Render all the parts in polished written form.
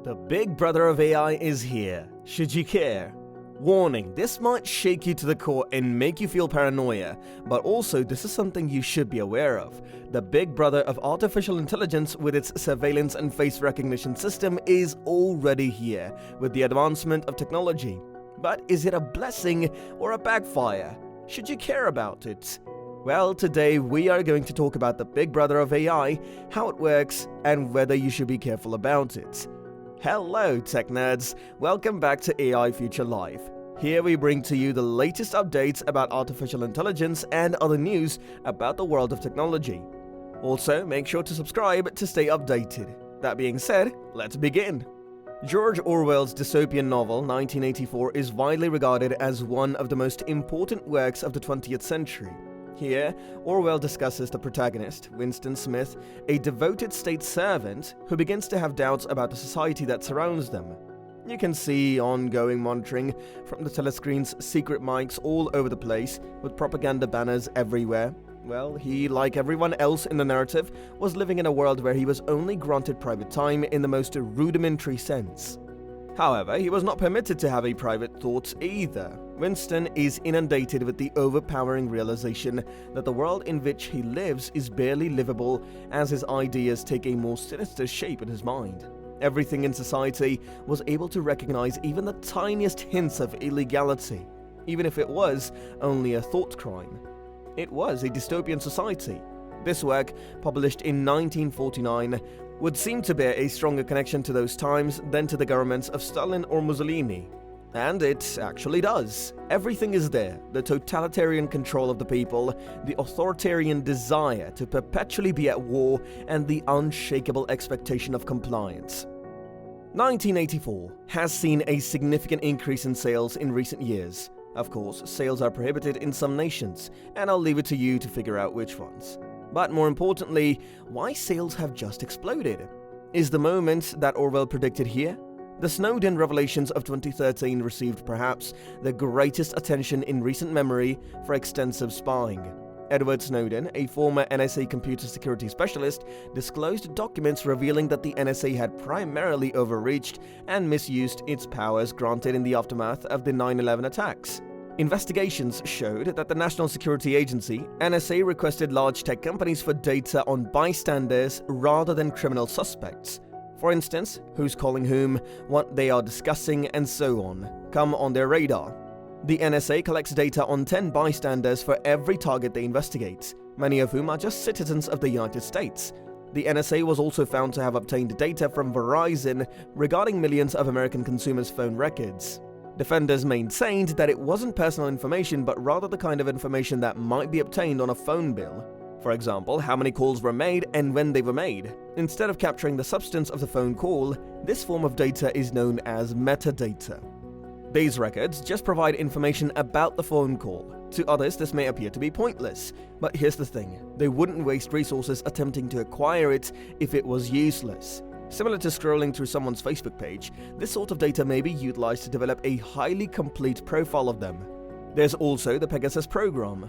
The big brother of AI is here. Should you care? Warning, this might shake you to the core and make you feel paranoia, but also this is something you should be aware of. The big brother of artificial intelligence with its surveillance and face recognition system is already here with the advancement of technology. But is it a blessing or a backfire? Should you care about it? Well, today we are going to talk about the big brother of AI, how it works, and whether you should be careful about it. Hello tech nerds, welcome back to AI Future Live. Here we bring to you the latest updates about artificial intelligence and other news about the world of technology. Also, make sure to subscribe to stay updated. That being said, let's begin. George Orwell's dystopian novel 1984 is widely regarded as one of the most important works of the 20th century. Here, Orwell discusses the protagonist, Winston Smith, a devoted state servant who begins to have doubts about the society that surrounds them. You can see ongoing monitoring from the telescreen's secret mics all over the place, with propaganda banners everywhere. Well, he, like everyone else in the narrative, was living in a world where he was only granted private time in the most rudimentary sense. However, he was not permitted to have a private thought either. Winston is inundated with the overpowering realization that the world in which he lives is barely livable as his ideas take a more sinister shape in his mind. Everything in society was able to recognize even the tiniest hints of illegality, even if it was only a thought crime. It was a dystopian society. This work, published in 1949, would seem to bear a stronger connection to those times than to the governments of Stalin or Mussolini. And it actually does. Everything is there: the totalitarian control of the people, the authoritarian desire to perpetually be at war, and the unshakable expectation of compliance. 1984 has seen a significant increase in sales in recent years. Of course, sales are prohibited in some nations, and I'll leave it to you to figure out which ones. But more importantly, why sales have just exploded? Is the moment that Orwell predicted here? The Snowden revelations of 2013 received perhaps the greatest attention in recent memory for extensive spying. Edward Snowden, a former NSA computer security specialist, disclosed documents revealing that the NSA had primarily overreached and misused its powers granted in the aftermath of the 9/11 attacks. Investigations showed that the National Security Agency, NSA, requested large tech companies for data on bystanders rather than criminal suspects. For instance, who's calling whom, what they are discussing, and so on, come on their radar. The NSA collects data on 10 bystanders for every target they investigate, many of whom are just citizens of the United States. The NSA was also found to have obtained data from Verizon regarding millions of American consumers' phone records. Defenders maintained that it wasn't personal information, but rather the kind of information that might be obtained on a phone bill. For example, how many calls were made and when they were made. Instead of capturing the substance of the phone call, this form of data is known as metadata. These records just provide information about the phone call. To others, this may appear to be pointless, but here's the thing: they wouldn't waste resources attempting to acquire it if it was useless. Similar to scrolling through someone's Facebook page, this sort of data may be utilized to develop a highly complete profile of them. There's also the Pegasus program,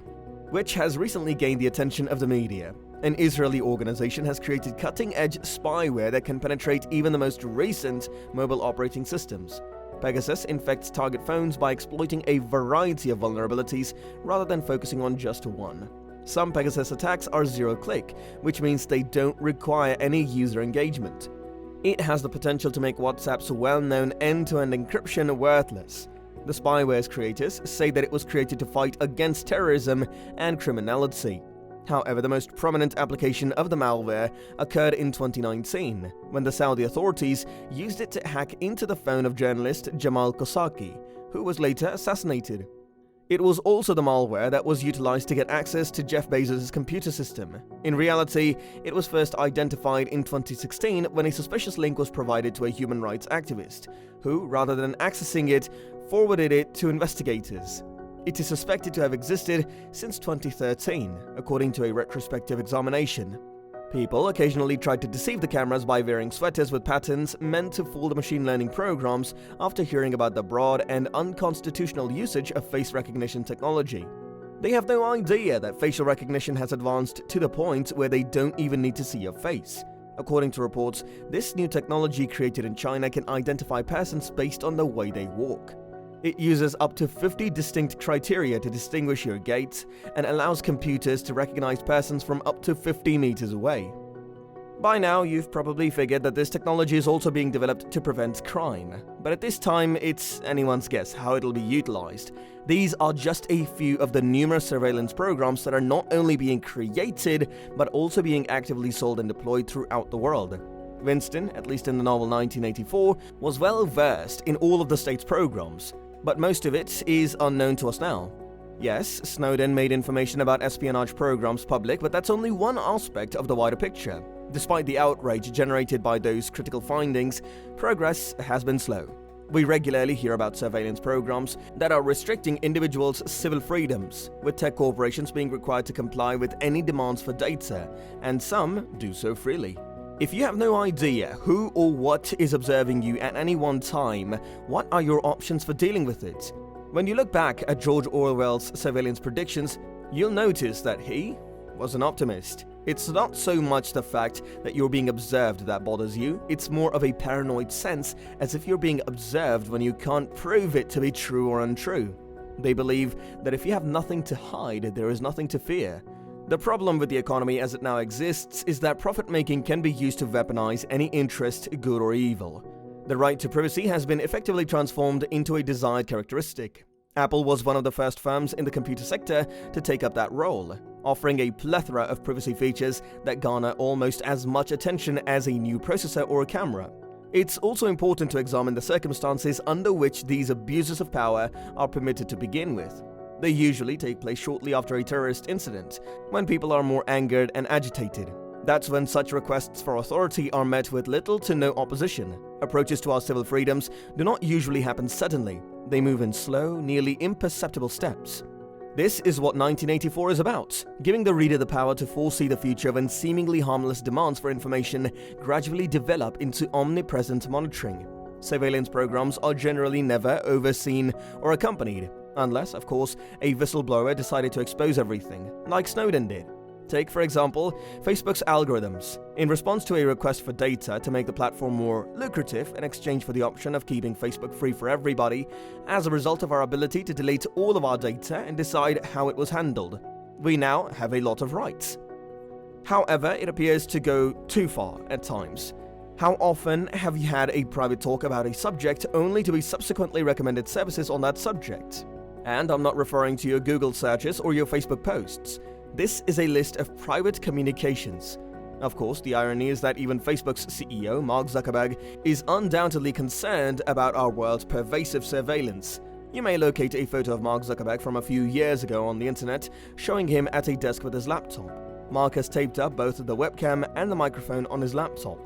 which has recently gained the attention of the media. An Israeli organization has created cutting-edge spyware that can penetrate even the most recent mobile operating systems. Pegasus infects target phones by exploiting a variety of vulnerabilities rather than focusing on just one. Some Pegasus attacks are zero-click, which means they don't require any user engagement. It has the potential to make WhatsApp's well-known end-to-end encryption worthless. The spyware's creators say that it was created to fight against terrorism and criminality. However, the most prominent application of the malware occurred in 2019, when the Saudi authorities used it to hack into the phone of journalist Jamal Khashoggi, who was later assassinated. It was also the malware that was utilized to get access to Jeff Bezos' computer system. In reality, it was first identified in 2016 when a suspicious link was provided to a human rights activist, who, rather than accessing it, forwarded it to investigators. It is suspected to have existed since 2013, according to a retrospective examination. People occasionally tried to deceive the cameras by wearing sweaters with patterns meant to fool the machine learning programs after hearing about the broad and unconstitutional usage of face recognition technology. They have no idea that facial recognition has advanced to the point where they don't even need to see your face. According to reports, this new technology created in China can identify persons based on the way they walk. It uses up to 50 distinct criteria to distinguish your gait and allows computers to recognize persons from up to 50 meters away. By now, you've probably figured that this technology is also being developed to prevent crime, but at this time, it's anyone's guess how it'll be utilized. These are just a few of the numerous surveillance programs that are not only being created, but also being actively sold and deployed throughout the world. Winston, at least in the novel 1984, was well versed in all of the state's programs, but most of it is unknown to us now. Yes, Snowden made information about espionage programs public, but that's only one aspect of the wider picture. Despite the outrage generated by those critical findings, progress has been slow. We regularly hear about surveillance programs that are restricting individuals' civil freedoms, with tech corporations being required to comply with any demands for data, and some do so freely. If you have no idea who or what is observing you at any one time, what are your options for dealing with it? When you look back at George Orwell's surveillance predictions, you'll notice that he was an optimist. It's not so much the fact that you're being observed that bothers you, it's more of a paranoid sense, as if you're being observed when you can't prove it to be true or untrue. They believe that if you have nothing to hide, there is nothing to fear. The problem with the economy as it now exists is that profit-making can be used to weaponize any interest, good or evil. The right to privacy has been effectively transformed into a desired characteristic. Apple was one of the first firms in the computer sector to take up that role, offering a plethora of privacy features that garner almost as much attention as a new processor or a camera. It's also important to examine the circumstances under which these abuses of power are permitted to begin with. They usually take place shortly after a terrorist incident, when people are more angered and agitated. That's when such requests for authority are met with little to no opposition. Approaches to our civil freedoms do not usually happen suddenly. They move in slow, nearly imperceptible steps. This is what 1984 is about, giving the reader the power to foresee the future when seemingly harmless demands for information gradually develop into omnipresent monitoring. Surveillance programs are generally never overseen or accompanied, unless, of course, a whistleblower decided to expose everything, like Snowden did. Take, for example, Facebook's algorithms. In response to a request for data to make the platform more lucrative in exchange for the option of keeping Facebook free for everybody, as a result of our ability to delete all of our data and decide how it was handled, we now have a lot of rights. However, it appears to go too far at times. How often have you had a private talk about a subject only to be subsequently recommended services on that subject? And I'm not referring to your Google searches or your Facebook posts. This is a list of private communications. Of course, the irony is that even Facebook's CEO, Mark Zuckerberg, is undoubtedly concerned about our world's pervasive surveillance. You may locate a photo of Mark Zuckerberg from a few years ago on the internet, showing him at a desk with his laptop. Mark has taped up both the webcam and the microphone on his laptop.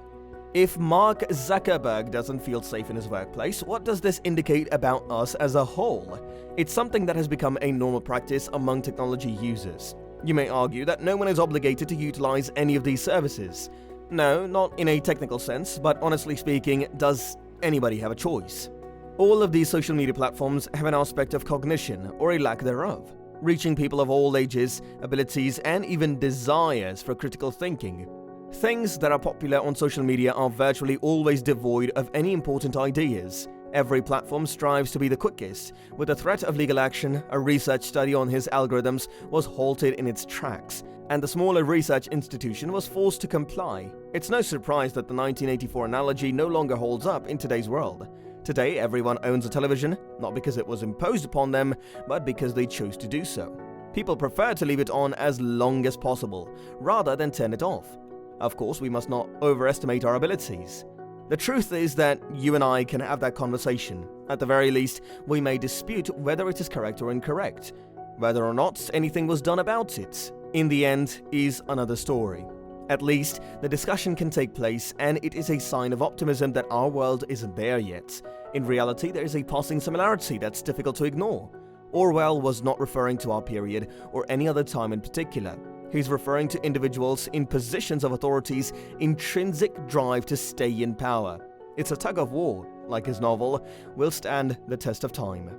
If Mark Zuckerberg doesn't feel safe in his workplace, what does this indicate about us as a whole? It's something that has become a normal practice among technology users. You may argue that no one is obligated to utilize any of these services. No, not in a technical sense, but honestly speaking, does anybody have a choice? All of these social media platforms have an aspect of cognition, or a lack thereof, reaching people of all ages, abilities, and even desires for critical thinking. Things that are popular on social media are virtually always devoid of any important ideas. Every platform strives to be the quickest. With the threat of legal action, a research study on his algorithms was halted in its tracks, and the smaller research institution was forced to comply. It's no surprise that the 1984 analogy no longer holds up in today's world. Today, everyone owns a television, not because it was imposed upon them, but because they chose to do so. People prefer to leave it on as long as possible, rather than turn it off. Of course, we must not overestimate our abilities. The truth is that you and I can have that conversation. At the very least, we may dispute whether it is correct or incorrect. Whether or not anything was done about it, in the end, is another story. At least, the discussion can take place, and it is a sign of optimism that our world isn't there yet. In reality, there is a passing similarity that's difficult to ignore. Orwell was not referring to our period or any other time in particular. He's referring to individuals in positions of authority's intrinsic drive to stay in power. It's a tug of war, like his novel, will stand the test of time.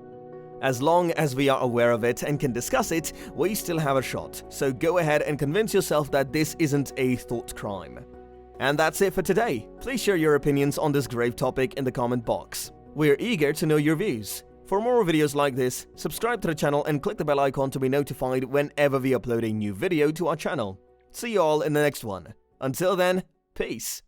As long as we are aware of it and can discuss it, we still have a shot, so go ahead and convince yourself that this isn't a thought crime. And that's it for today. Please share your opinions on this grave topic in the comment box. We're eager to know your views. For more videos like this, subscribe to the channel and click the bell icon to be notified whenever we upload a new video to our channel. See you all in the next one. Until then, peace.